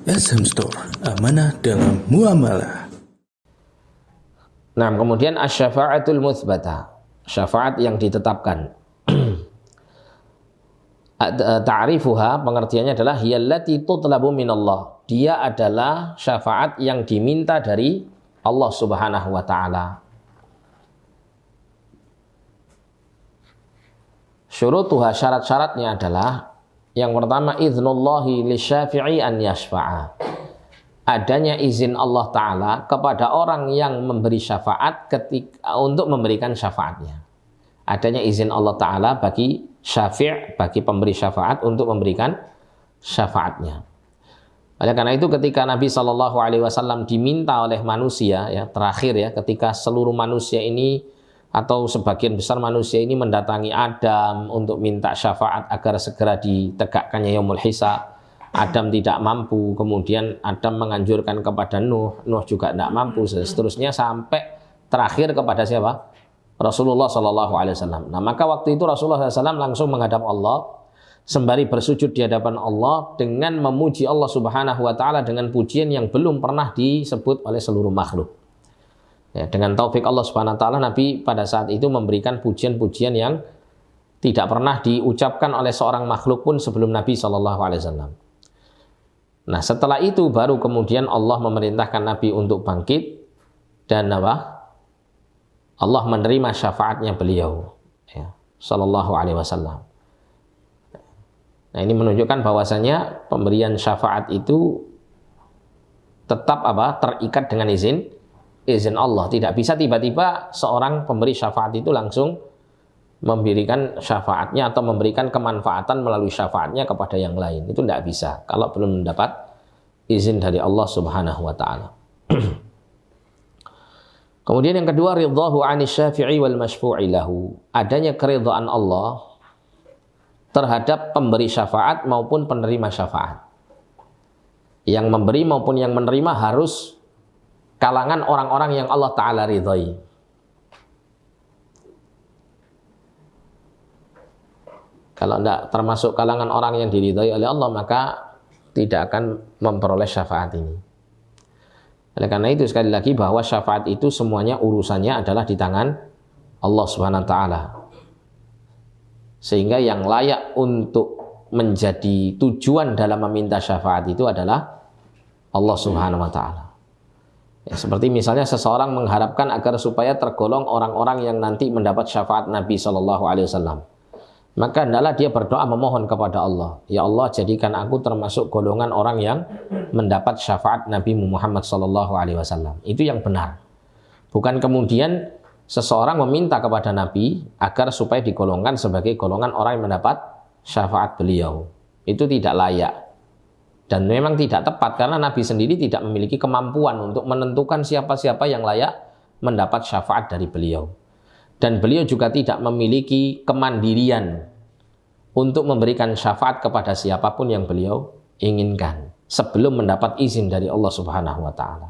SM Store, amanah dalam muamalah. Nah, kemudian asy-syafa'atul mutsbatah, syafaat yang ditetapkan. Ta'rifuha, pengertiannya adalah hiyallati tutlabu minallah. Dia adalah syafaat yang diminta dari Allah Subhanahu wa taala. Syurutuha, syarat-syaratnya adalah yang pertama idzunullahi lisyafi'i an yashfa'a. Adanya izin Allah Ta'ala kepada orang yang memberi syafaat untuk memberikan syafaatnya. Adanya izin Allah Ta'ala bagi syafi', bagi pemberi syafaat untuk memberikan syafaatnya. Oleh karena itu ketika Nabi SAW diminta oleh manusia, ya terakhir ya, ketika seluruh manusia ini atau sebagian besar manusia ini mendatangi Adam untuk minta syafaat agar segera ditegakkannya yaumul hisab. Adam tidak mampu, kemudian Adam menganjurkan kepada Nuh, Nuh juga tidak mampu, seterusnya sampai terakhir kepada siapa? Rasulullah SAW. Nah, maka waktu itu Rasulullah SAW langsung menghadap Allah, sembari bersujud di hadapan Allah dengan memuji Allah Subhanahu wa taala dengan pujian yang belum pernah disebut oleh seluruh makhluk. Ya, dengan taufik Allah Subhanahu wa taala, Nabi pada saat itu memberikan pujian-pujian yang tidak pernah diucapkan oleh seorang makhluk pun sebelum Nabi SAW. Nah, setelah itu baru kemudian Allah memerintahkan Nabi untuk bangkit dan apa? Allah menerima syafaatnya beliau, ya, Sallallahu Alaihi Wasallam. Nah, ini menunjukkan bahwasanya pemberian syafaat itu tetap apa? Terikat dengan izin Allah. Tidak bisa tiba-tiba seorang pemberi syafaat itu langsung memberikan syafaatnya atau memberikan kemanfaatan melalui syafaatnya kepada yang lain. Itu tidak bisa kalau belum mendapat izin dari Allah Subhanahu wa taala. Kemudian yang kedua, ridhahu 'anis syafi'i wal masyfu'i lahu. Adanya keridhaan Allah terhadap pemberi syafaat maupun penerima syafaat. Yang memberi maupun yang menerima harus kalangan orang-orang yang Allah Ta'ala ridhai. Kalau tidak termasuk kalangan orang yang diridhai oleh Allah, maka tidak akan memperoleh syafaat ini. Oleh karena itu sekali lagi bahwa syafaat itu semuanya urusannya adalah di tangan Allah Subhanahu wa taala. Sehingga yang layak untuk menjadi tujuan dalam meminta syafaat itu adalah Allah Subhanahu wa taala. Ya, seperti misalnya seseorang mengharapkan agar supaya tergolong orang-orang yang nanti mendapat syafaat Nabi SAW. Maka hendaklah dia berdoa memohon kepada Allah. Ya Allah, jadikan aku termasuk golongan orang yang mendapat syafaat Nabi Muhammad SAW. Itu yang benar. Bukan kemudian seseorang meminta kepada Nabi agar supaya digolongkan sebagai golongan orang yang mendapat syafaat beliau. Itu tidak layak. Dan memang tidak tepat karena Nabi sendiri tidak memiliki kemampuan untuk menentukan siapa-siapa yang layak mendapat syafaat dari beliau. Dan beliau juga tidak memiliki kemandirian untuk memberikan syafaat kepada siapapun yang beliau inginkan sebelum mendapat izin dari Allah Subhanahu wa taala.